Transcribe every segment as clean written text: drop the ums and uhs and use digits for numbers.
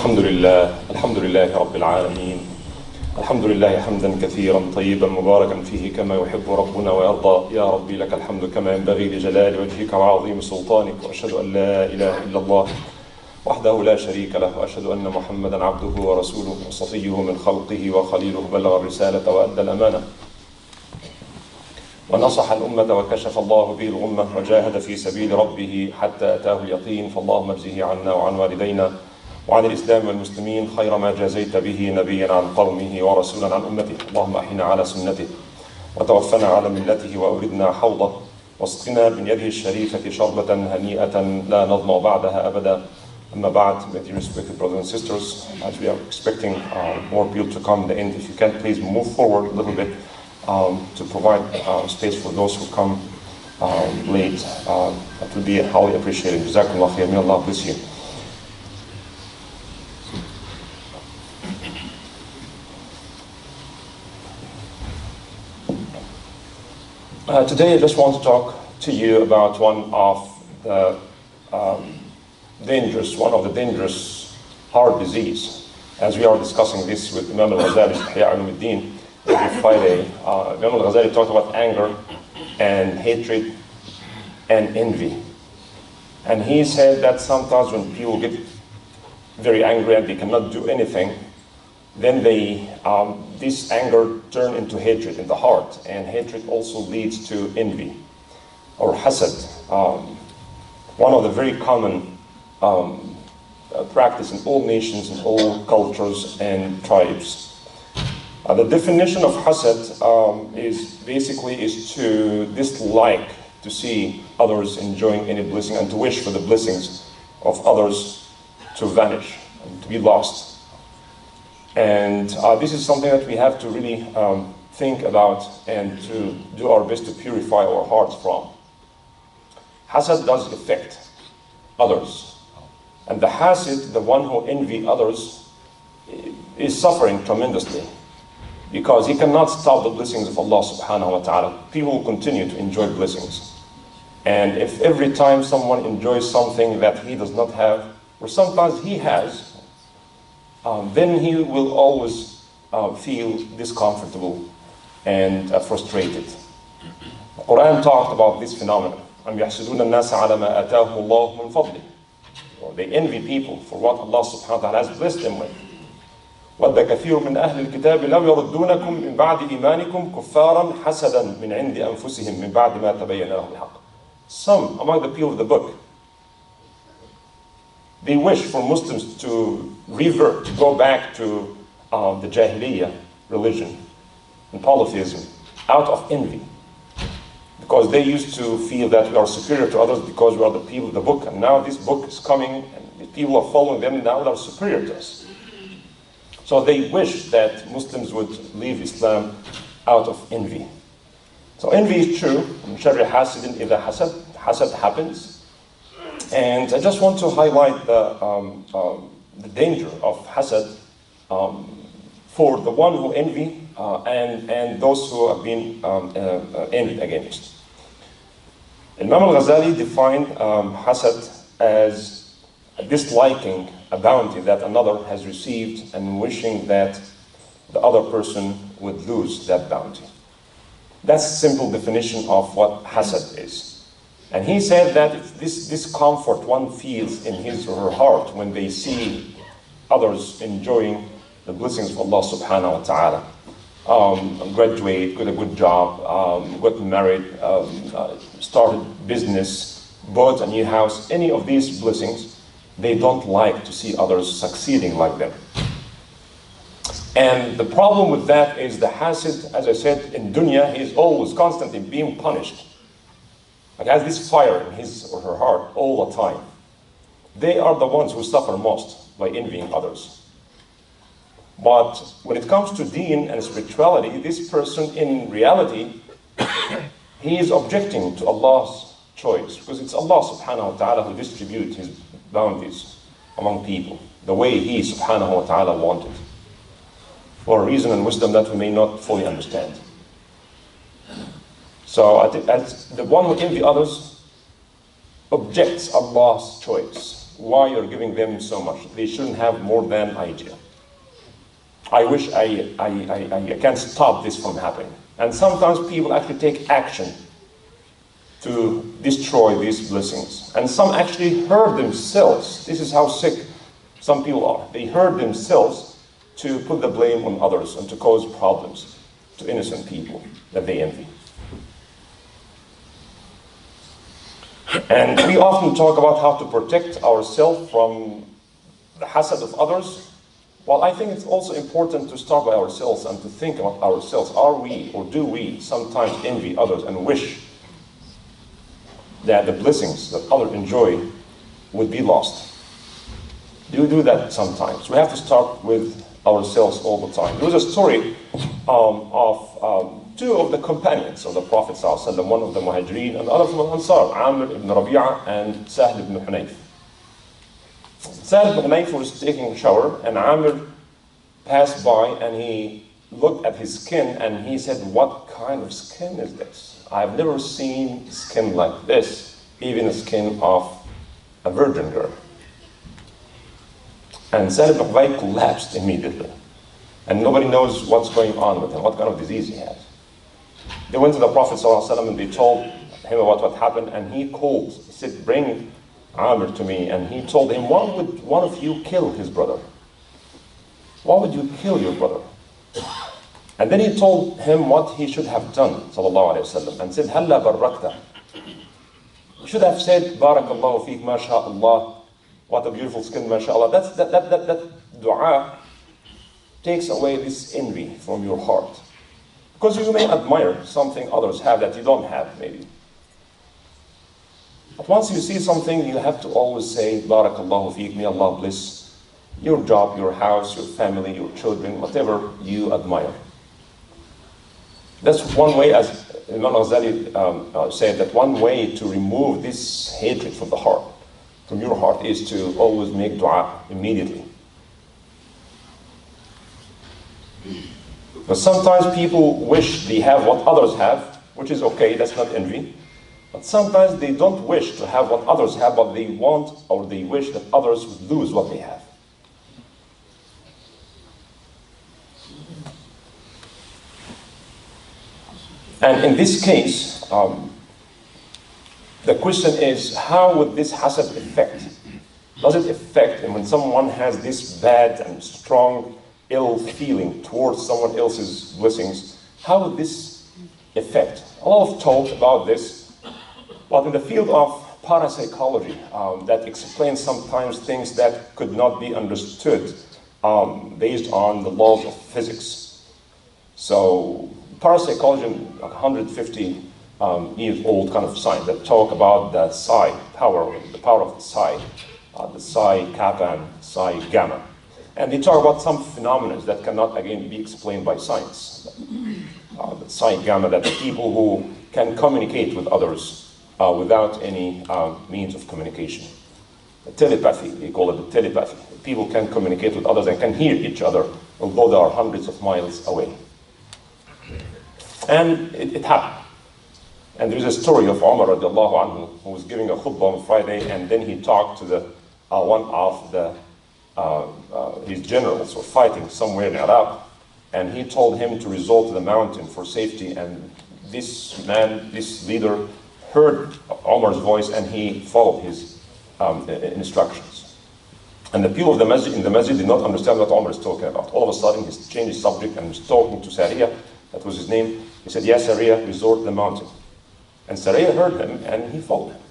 الحمد لله رب العالمين. الحمد لله حمدا كثيرا طيبا مباركا فيه كما يحب ربنا ويرضى. يا ربي لك الحمد كما ينبغي لجلال وجهك وعظيم سلطانك، وأشهد أن لا إله إلا الله وحده لا شريك له، وأشهد أن محمدا عبده ورسوله وصفيه من خلقه وخليله، بلغ الرسالة وأدى الأمانة ونصح الأمة وكشف الله به الغمة وجاهد في سبيل ربه حتى أتاه اليقين. فاللهم اجزه عنا وعن والدينا وعن الإسلام والمسلمين خير ما جازيت به نبيا عن قومه ورسولا عن أمته. اللهم أحينا على سنته وتوفنا على ملته وأوردنا حوضه واسقنا من يده الشريفة شربة هنيئة لا نظمأ بعدها أبدا. أما بعد, with respected brothers and sisters, as we are expecting more people to come in the end, if you can please move forward a little bit to provide space for those who come late. That would be highly appreciated. Jazakumullah khair. May Allah bless you. Today I just want to talk to you about one of the dangerous heart disease. As we are discussing this with Imam Aly Lela every Friday, Imam Aly Lela talked about anger and hatred and envy. And he said that sometimes when people get very angry and they cannot do anything, then this anger turns into hatred in the heart, and hatred also leads to envy or hasad. One of the very common practice in all nations, in all cultures and tribes. The definition of hasad is to dislike to see others enjoying any blessing and to wish for the blessings of others to vanish and to be lost. And this is something that we have to really think about and to do our best to purify our hearts from. Hasad does affect others. And the hasid, the one who envy others, is suffering tremendously because he cannot stop the blessings of Allah subhanahu wa ta'ala. People will continue to enjoy blessings. And if every time someone enjoys something that he does not have, or sometimes he has, then he will always feel discomfortable and frustrated. The Quran talked about this phenomenon. أَمْ يَحْسُدُونَ النَّاسَ عَلَى مَا آتَاهُمُ اللَّهُ مِنْ فَضْلِهِ. They envy people for what Allah subhanahu wa ta'ala has blessed them with. وَدَّ كَثِيرٌ مِنْ أَهْلِ الْكِتَابِ لَوْ يَرُدُّونَكُمْ مِنْ بَعْدِ إِيمَانِكُمْ كُفَّارًا حَسَدًا مِنْ عِنْدِ أَنفُسِهِمْ مِنْ بَعْدِ مَا تَبَيَّنَ لَهُمُ الْحَقُّ. Some among the people of the book, they wish for Muslims to revert, to go back to the Jahiliyyah religion and polytheism out of envy. Because they used to feel that we are superior to others because we are the people of the book. And now this book is coming and the people are following them, now they are superior to us. So they wish that Muslims would leave Islam out of envy. So envy is true. Hasad happens. And I just want to highlight the danger of hasad for the one who envy and those who have been envied against. Imam Al-Ghazali defined hasad as disliking a bounty that another has received and wishing that the other person would lose that bounty. That's a simple definition of what hasad is. And he said that if this discomfort one feels in his or her heart when they see others enjoying the blessings of Allah subhanahu wa ta'ala, graduate, got a good job, got married, started business, bought a new house, any of these blessings, they don't like to see others succeeding like them. And the problem with that is the hasid, as I said, in dunya, he is always constantly being punished. Like has this fire in his or her heart all the time. They are the ones who suffer most by envying others. But when it comes to deen and spirituality, this person in reality, he is objecting to Allah's choice. Because it's Allah subhanahu wa ta'ala who distributes his bounties among people the way he subhanahu wa ta'ala wanted. For a reason and wisdom that we may not fully understand. So I think as the one who envy others objects Allah's choice. why you're giving them so much. They shouldn't have more than idea. I wish I can stop this from happening. And sometimes people actually take action to destroy these blessings. And some actually hurt themselves. This is how sick some people are. They hurt themselves to put the blame on others and to cause problems to innocent people that they envy. And we often talk about how to protect ourselves from the hasad of others. Well, I think it's also important to start by ourselves and to think about ourselves. Are we, or do we, sometimes envy others and wish that the blessings that others enjoy would be lost? Do we do that sometimes? We have to start with ourselves all the time. There was a story of two of the companions of the Prophet ﷺ, one of the Muhajirin and the other from the Ansar, Amr ibn Rabi'a and Sahl ibn Hunayf. Sahl ibn Hunayf was taking a shower, and Amr passed by and he looked at his skin and he said, "What kind of skin is this? I've never seen skin like this, even the skin of a virgin girl." And Sahl ibn Hunayf collapsed immediately. And nobody knows what's going on with him, what kind of disease he has. They went to the Prophet ﷺ and they told him about what happened, and he called, he said, "Bring Amr to me." And he told him, "Why would one of you kill his brother? Why would you kill your brother?" And then he told him what he should have done, sallallahu alayhi wasallam, and said, "Halla barakta." You should have said, "Barakallahu feek, mashallah, what a beautiful skin, mashallah." That dua takes away this envy from your heart. Because you may admire something others have that you don't have, maybe. But once you see something, you have to always say, "Barakallahu feek, may Allah bless your job, your house, your family, your children, whatever you admire." That's one way, as Imam Ghazali said, that one way to remove this hatred from the heart, from your heart, is to always make dua immediately. But sometimes people wish they have what others have, which is okay, that's not envy. But sometimes they don't wish to have what others have, but they want or they wish that others would lose what they have. And in this case, the question is, how would this hasad affect? Does it affect, and when someone has this bad and strong ill feeling towards someone else's blessings, how would this affect? A lot of talk about this, but in the field of parapsychology, that explains sometimes things that could not be understood based on the laws of physics. So parapsychology, 150 years old kind of science that talk about the psi power, the power of the psi kappa and psi gamma. And they talk about some phenomena that cannot, again, be explained by science. The psi gamma, that the people who can communicate with others without any means of communication. The telepathy, they call it the telepathy. People can communicate with others and can hear each other, although they are hundreds of miles away. And it happened. And there is a story of Umar radiallahu anhu, who was giving a khutbah on Friday, and then he talked to one of his generals were fighting somewhere in Iraq, and he told him to resort to the mountain for safety. And this man, this leader, heard Omar's voice and he followed his instructions. And the people of the masjid, in the masjid, did not understand what Omar is talking about. All of a sudden, he changed his subject and was talking to Sariya. That was his name. He said, "Yes, Sariya, resort to the mountain." And Sariya heard him and he followed him.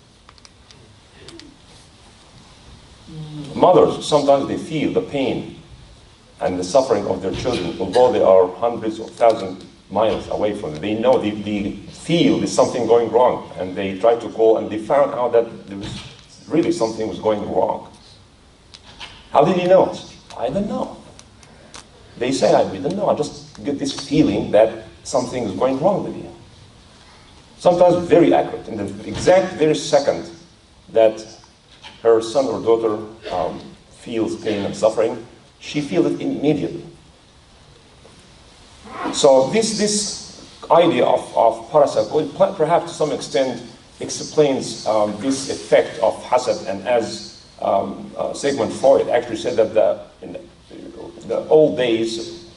Mothers, sometimes they feel the pain and the suffering of their children, although they are hundreds or thousands miles away from them. They know, they feel there's something going wrong, and they try to call, and they found out that there was really something was going wrong. How did you know it? I don't know. They say, "I didn't know. I just get this feeling that something is going wrong with you." Sometimes very accurate. In the exact very second that her son or daughter feels pain and suffering, she feels it immediately. So this idea of parapsychology, perhaps to some extent, explains this effect of hasad. And as Sigmund Freud actually said that in the old days,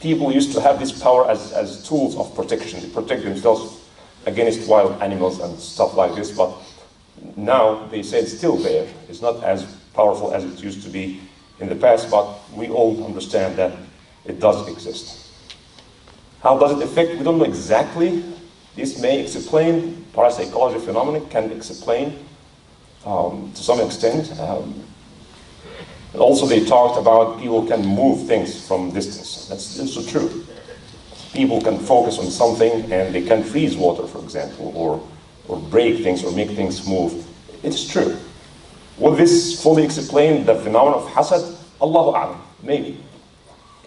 people used to have this power as tools of protection. They protect themselves against wild animals and stuff like this, but now they say it's still there. It's not as powerful as it used to be in the past, but we all understand that it does exist. How does it affect? We don't know exactly. This may explain parapsychology phenomena, can explain to some extent. Also, they talked about people can move things from distance. That's also true. People can focus on something and they can freeze water, for example, or break things or make things move. It's true. Will this fully explain the phenomenon of hasad? Allahu A'lam, maybe.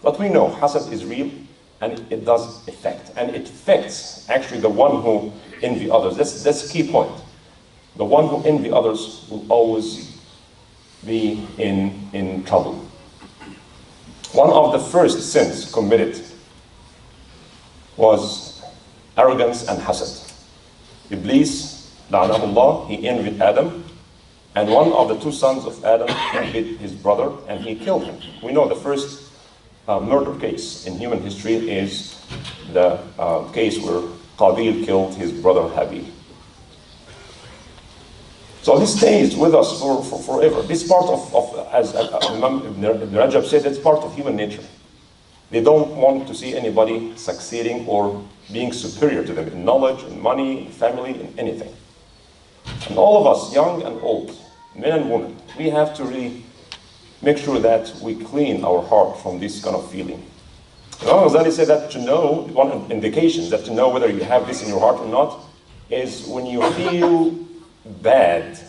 But we know hasad is real and it does affect. And it affects actually the one who envy others. That's the key point. The one who envy others will always be in trouble. One of the first sins committed was arrogance and hasad. Iblis, la'anahullah, he envied Adam, and one of the two sons of Adam envied his brother, and he killed him. We know the first murder case in human history is the case where Qabil killed his brother Habil. So this stays with us for forever. This part of as Imam Ibn Rajab said, it's part of human nature. They don't want to see anybody succeeding or being superior to them in knowledge, in money, in family, in anything. And all of us, young and old, men and women, we have to really make sure that we clean our heart from this kind of feeling. Imam Ghazali said that to know, one of the indications that to know whether you have this in your heart or not is when you feel bad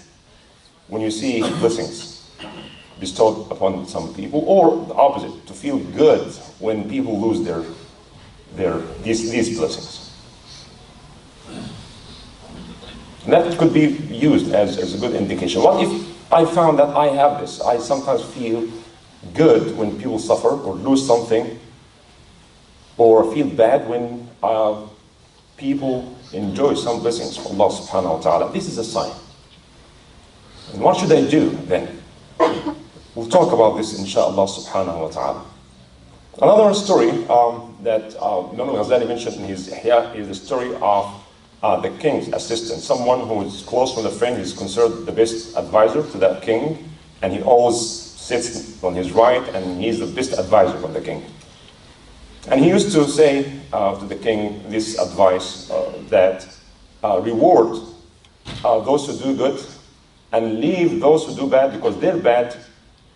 when you see blessings bestowed upon some people, or the opposite, to feel good when people lose these blessings. And that could be used as a good indication. What if I found that I have this? I sometimes feel good when people suffer or lose something, or feel bad when people enjoy some blessings from Allah subhanahu wa ta'ala. This is a sign. And what should I do then? We'll talk about this inshaAllah subhanahu wa ta'ala. Another story that Imam Ghazali mentioned in his Ihya is the story of the king's assistant, someone who is close from the friend, is considered the best advisor to the king, and he always sits on his right, and he's the best advisor from the king. And he used to say to the king this advice, that reward those who do good and leave those who do bad, because their bad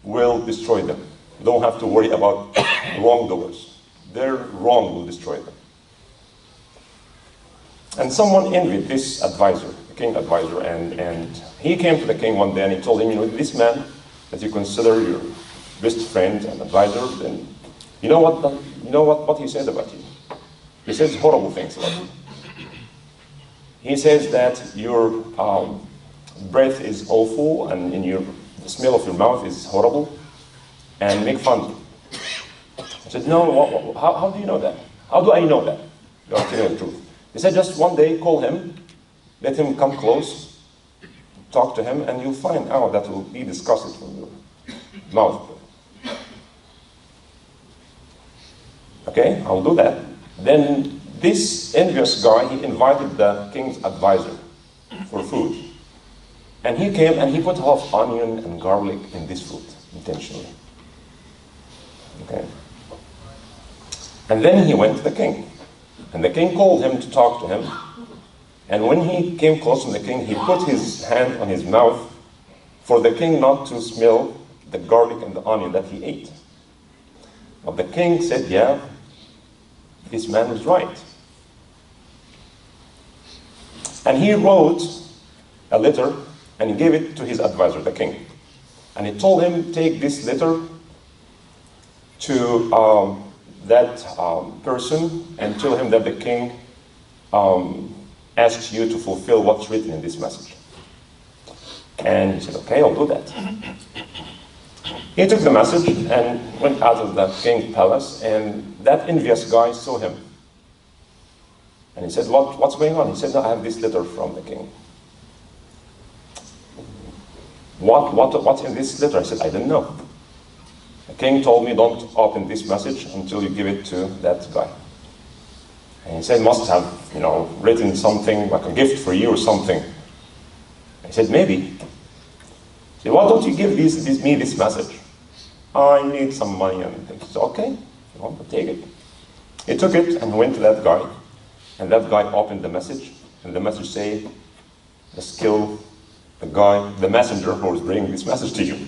will destroy them. You don't have to worry about wrongdoers. Their wrong will destroy them. And someone envied this advisor, the king advisor, and he came to the king one day and he told him, this man that you consider your best friend and advisor, then you know what he said about you? He says horrible things about you. He says that your breath is awful, and the smell of your mouth is horrible, and make fun of you. I said, no, how do you know that? How do I know that? You are telling the truth. He said, just one day call him, let him come close, talk to him, and you'll find out that will be disgusted from your mouth. Okay, I'll do that. Then this envious guy, he invited the king's advisor for food. And he came and he put half onion and garlic in this food, intentionally. Okay. And then he went to the king. And the king called him to talk to him. And when he came close to the king, he put his hand on his mouth for the king not to smell the garlic and the onion that he ate. But the king said, yeah, this man was right. And he wrote a letter and he gave it to his advisor, the king. And he told him, take this letter to that person and tell him that the king asks you to fulfill what's written in this message. And he said, okay, I'll do that. He took the message and went out of the king's palace, and that envious guy saw him. And he said, what's going on? He said, no, I have this letter from the king. What's in this letter? I said, I don't know. The king told me, don't open this message until you give it to that guy. And he said, must have, written something like a gift for you or something. I said, maybe. He said, why don't you give me this message? I need some money. And he said, okay, take it. He took it and went to that guy. And that guy opened the message. And the message said, let's kill the messenger who is bringing this message to you.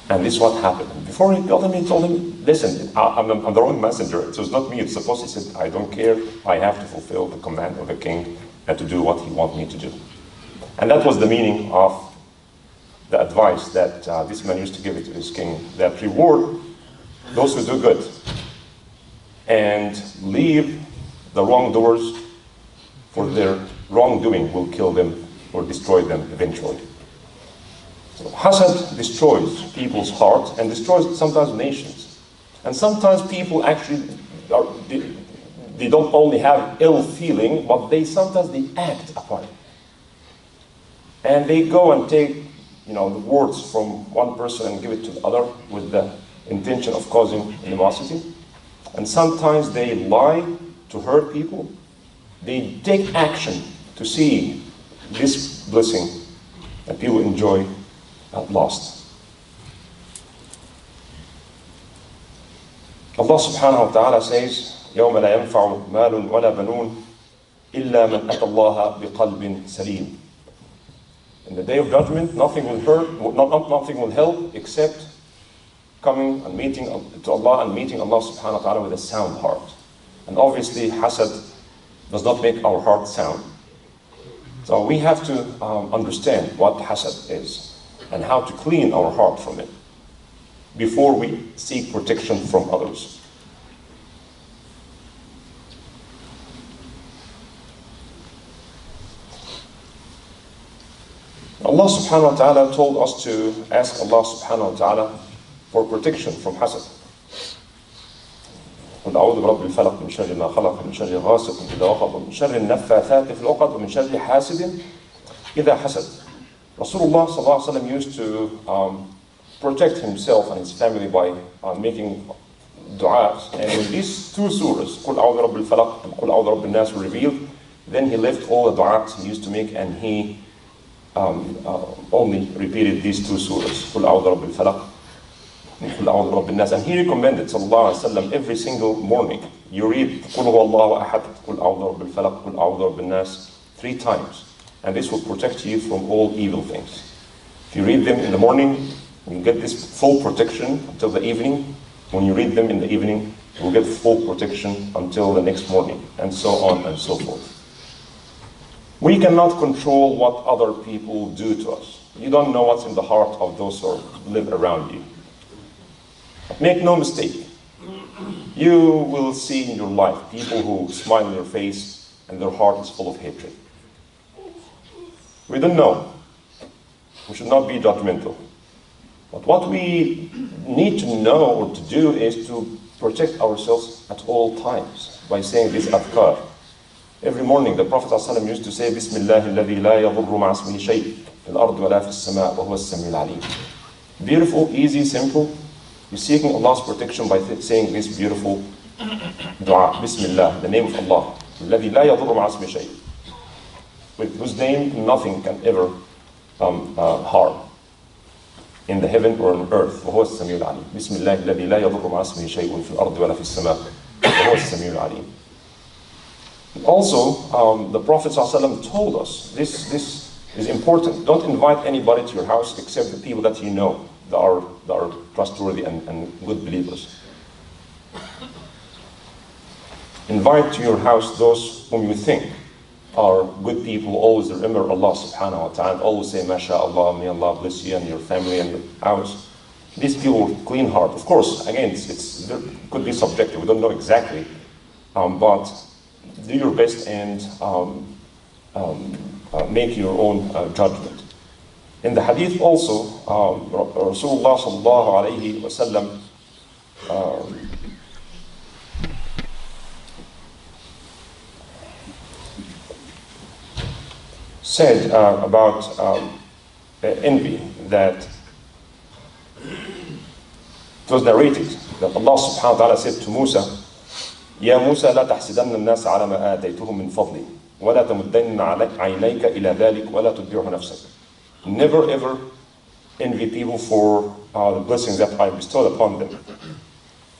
And this is what happened. Before he told him, listen, I'm the wrong messenger. So it's not me. It's supposed, he said, I don't care. I have to fulfill the command of the king and to do what he wants me to do. And that was the meaning of the advice that this man used to give it to his king, that reward those who do good and leave the wrongdoers, for their wrongdoing will kill them or destroy them eventually. So hasad destroys people's heart and destroys sometimes nations. And sometimes people actually they don't only have ill feeling, but sometimes they act upon it. And they go and take the words from one person and give it to the other with the intention of causing animosity. And sometimes they lie to hurt people. They take action to see this blessing that people enjoy lost. Allah subhanahu wa ta'ala says, يَوْمَ لَا يَنْفَعُ مَالٌ وَلَا بَنُونَ إِلَّا مَنْ أَتَى اللَّهَ بِقَلْبٍ سَلِيمٍ. In the day of judgment, nothing will hurt, nothing will help except coming and meeting to Allah and meeting Allah subhanahu wa ta'ala with a sound heart. And obviously, hasad does not make our heart sound. So we have to understand what hasad is and how to clean our heart from it before we seek protection from others. Allah subhanahu wa ta'ala told us to ask Allah subhanahu wa ta'ala for protection from hasad. قل أعوذ برب الفلق من شر ما خلق من شر غاسق إذا وقب ومن شر النفاثات في العقد ومن شر حاسد إذا حسد. Rasulullah sallallahu alaihi wasallam used to protect himself and his family by making du'as. And when these two surahs, قل أعوذ برب الفلق and قل أعوذ برب الناس, were revealed, then he left all the du'as he used to make and he only repeated these two surahs, قل أعوذ برب الفلق and he recommended sallallahu alaihi wasallam every single morning you read قل هو الله أحد قل أعوذ برب الفلق قل أعوذ برب الناس 3 times, and this will protect you from all evil things. If you read them in the morning, you get this full protection until the evening. When you read them in the evening, you will get full protection until the next morning, and so on and so forth. We cannot control what other people do to us. You don't know what's in the heart of those who live around you. Make no mistake, you will see in your life people who smile in your face and their heart is full of hatred. We don't know. We should not be judgmental. But what we need to know or to do is to protect ourselves at all times by saying this adhkar. Every morning the Prophet ﷺ used to say, Bismillah alladhi la yadurru ma'a ismihi shay' fil ard wa la fis sama' wa huwa as-sami'ul 'alim. Beautiful, easy, simple. You're seeking Allah's protection by saying this beautiful dua, Bismillah, the name of Allah, الذي لا يضر مع اسمه شيء, with whose name nothing can ever harm in the heaven or on earth. وهو السميع العليم. بسم الله الذي لا يضر مع اسمه شيء في الأرض ولا في السماء وهو السميع العليم. Also, the Prophet ﷺ told us this is important. Don't invite anybody to your house except the people that you know that are trustworthy and good believers. Invite to your house those whom you think are good people. Always remember Allah subhanahu wa ta'ala. Always say, MashaAllah, may Allah bless you and your family and your house. These people with clean heart. Of course, again, it could be subjective. We don't know exactly. But do your best and make your own judgment. In the hadith also, Rasulullah sallallahu alayhi wa sallam said about envy, that it was narrated that Allah subhanahu wa ta'ala said to Musa, يا موسى لا تحسدن الناس على ما آتيتهم من فضلي ولا تمدن عينيك إلى ذلك ولا تتبعه نفسك. Never ever envy people for the blessings that I bestowed upon them.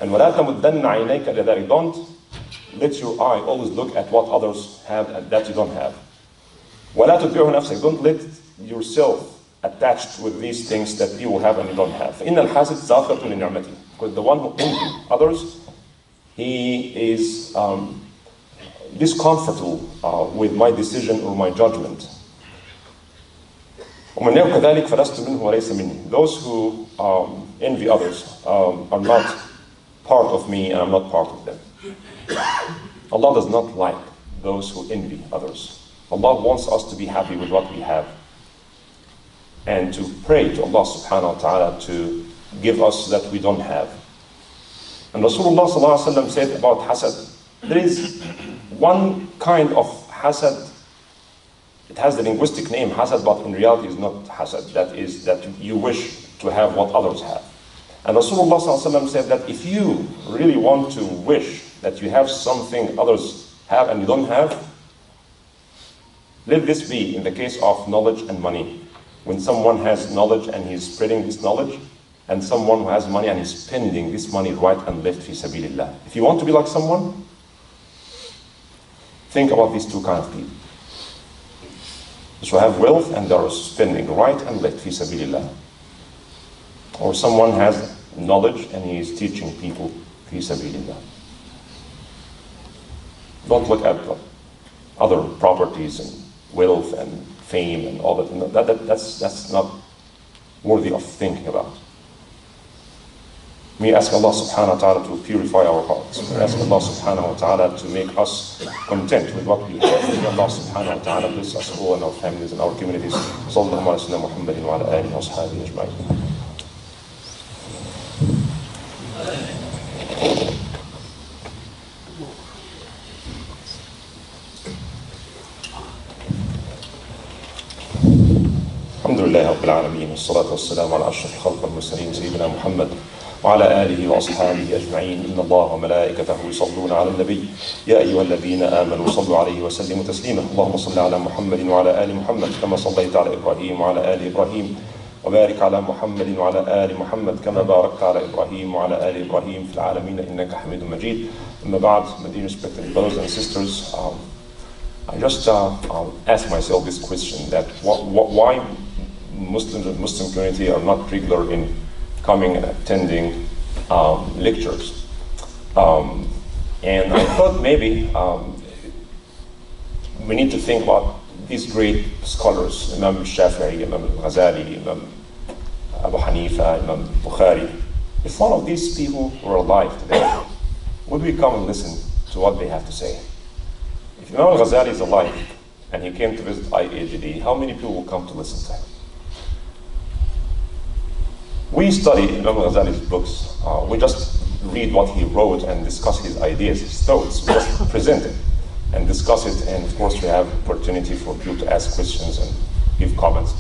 And ولا تمدن عينيك إلى ذلك. Don't let your eye always look at what others have and that you don't have. ولا تتبعه نفسك. Don't let yourself attached with these things that people have and you don't have. فإن الحاسد ساخط لنعمته. Because the one who envies others, he is discomfortable with my decision or my judgment. ومن يكن كذلك فلست منه وليس مني. Those who envy others are not part of me and I'm not part of them. Allah does not like those who envy others. Allah wants us to be happy with what we have and to pray to Allah subhanahu wa ta'ala to give us that we don't have. And Rasulullah sallallahu alaihi wasallam said about hasad, there is one kind of hasad. It has the linguistic name hasad, but in reality is not hasad. That is that you wish to have what others have. And Rasulullah sallallahu alaihi wasallam said that if you really want to wish that you have something others have and you don't have, let this be in the case of knowledge and money. When someone has knowledge and he's spreading this knowledge, and someone who has money and is spending this money right and left fi sabilillah. If you want to be like someone, think about these two kinds of people. Those who have wealth and they are spending right and left fi sabilillah. Or someone has knowledge and he is teaching people fi sabilillah. Don't look at other properties and wealth and fame and all that. That's not worthy of thinking about. We ask Allah subhanahu wa ta'ala to purify our hearts. We ask Allah subhanahu wa ta'ala to make us content with what we have. May Allah subhanahu wa ta'ala bless us all and our families and our communities. Sallallahu alayhi wa sallam Muhammadin wa ala alihi wa sahbihi ajma'in. الحمد لله رب العالمين والصلاة والسلام على أشرف الخلق والمرسلين سيدنا محمد وعلى آله وأصحابه أجمعين. إن الله وملائكته يصلون على النبي يا أيها الذين آمنوا صلوا عليه وسلموا تسليما. اللهم صل على محمد وعلى آل محمد كما صليت على إبراهيم وعلى آل إبراهيم وبارك على محمد وعلى آل محمد كما باركت على إبراهيم وعلى آل إبراهيم في العالمين إنك حميد مجيد. أما بعد, my dear respected brothers and sisters, I just ask myself this question, that why Muslims and Muslim community are not regular in coming and attending lectures. And I thought maybe we need to think about these great scholars, Imam Shafi'i, Imam Ghazali, Imam Abu Hanifa, Imam Bukhari. If one of these people were alive today, would we come and listen to what they have to say? If Imam Ghazali is alive and he came to visit IAGD, how many people will come to listen to him? We study Imam Ghazali's books. We just read what he wrote and discuss his ideas, his thoughts. We just present it and discuss it, and of course we have opportunity for people to ask questions and give comments.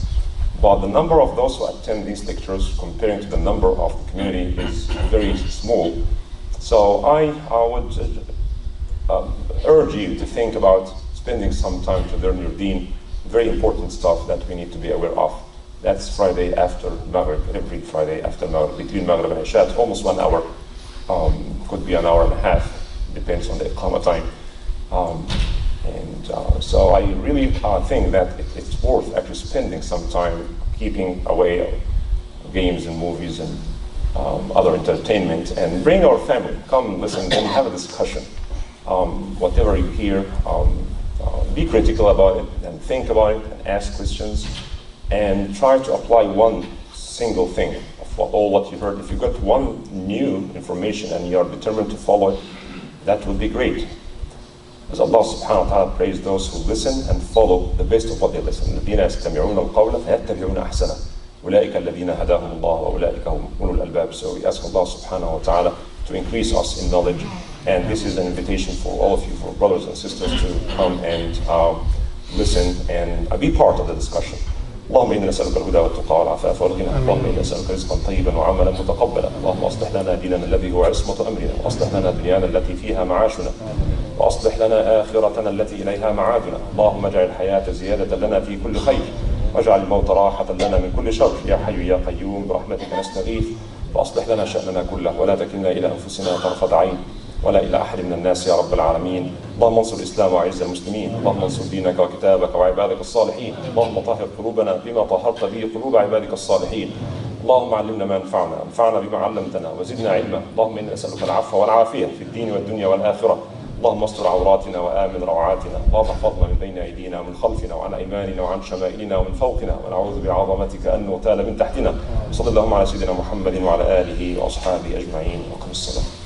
But the number of those who attend these lectures comparing to the number of the community is very small. So I would urge you to think about spending some time to learn your deen, very important stuff that we need to be aware of. That's Friday after Maghrib, every Friday after Maghrib, between Maghrib and Isha. It's almost 1 hour, could be an hour and a half, depends on the Iqamah time. So I really think that it's worth actually spending some time keeping away games and movies and other entertainment, and bring our family, come listen and have a discussion. Whatever you hear, be critical about it and think about it and ask questions, and try to apply one single thing of all what you heard. If you got one new information and you are determined to follow it, that would be great. As Allah subhanahu wa ta'ala praised those who listen and follow the best of what they listen. الذين يستمعون القول فيتبعون أحسنه أولئك الذين هداهم الله وأولئك هم أولو الألباب. So we ask Allah subhanahu wa ta'ala to increase us in knowledge, and this is an invitation for all of you, for brothers and sisters, to come and listen and be part of the discussion. اللهم إنا نسألك الهدى والتقى والعفاف والغنى. اللهم إنا نسألك رزقا طيبا وعملا متقبلا. اللهم أصلح لنا ديننا الذي هو عصمة أمرنا، وأصلح لنا دنيانا التي فيها معاشنا، وأصلح لنا آخرتنا التي إليها معادنا. اللهم اجعل الحياة زيادة لنا في كل خير، واجعل الموت راحة لنا من كل شر. يا حي يا قيوم برحمتك نستغيث، فأصلح لنا شأننا كله ولا تكلنا إلى أنفسنا طرفة عين ولا إلى أحد من الناس يا رب العالمين. اللهم انصر الإسلام وأعز المسلمين. اللهم انصر دينك وكتابك وعبادك الصالحين. اللهم طهر قلوبنا بما طهرت به قلوب عبادك الصالحين. اللهم علمنا ما ينفعنا، انفعنا بما علمتنا وزدنا علما. اللهم إنا نسألك العفو والعافية في الدين والدنيا والآخرة. اللهم استر عوراتنا وآمن روعاتنا. اللهم احفظنا من بين أيدينا ومن خلفنا وعن أيماننا وعن شمائلنا ومن فوقنا، ونعوذ بعظمتك أن نغتال من تحتنا. وصلى اللهم على سيدنا محمد وعلى آله وأصحابه أجمعين. وقم الصلاة.